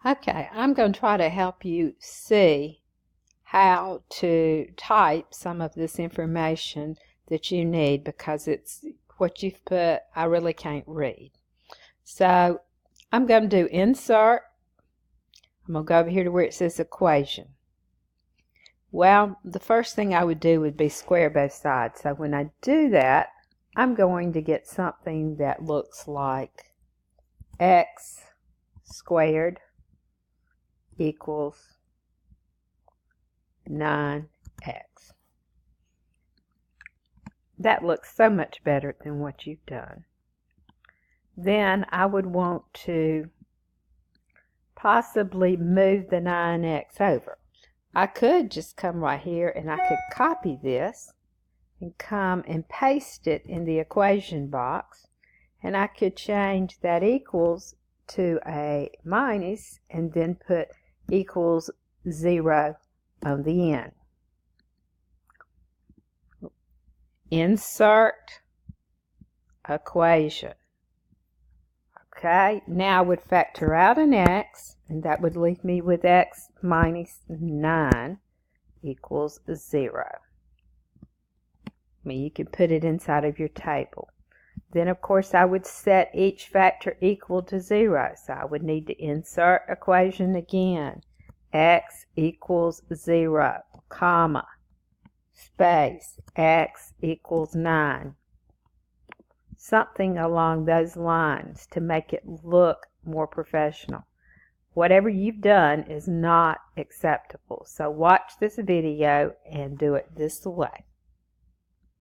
Okay, I'm going to try to help you see how to type some of this information that you need because it's what you've put, I really can't read. So I'm going to do insert. I'm going to go over here to where it says equation. Well, the first thing I would do would be square both sides. So when I do that, I'm going to get something that looks like x squared equals 9x. That looks so much better than what you've done. Then I would want to possibly move the 9x over. I could just come right here and I could copy this and come and paste it in the equation box, and I could change that equals to a minus and then put equals 0 on the end. Insert equation. Okay, now I would factor out an x, and that would leave me with x minus 9 equals 0. I mean, you can put it inside of your table. Then, of course, I would set each factor equal to 0. So I would need to insert equation again. X equals 0, comma, space, x equals 9. Something along those lines to make it look more professional. Whatever you've done is not acceptable. So watch this video and do it this way.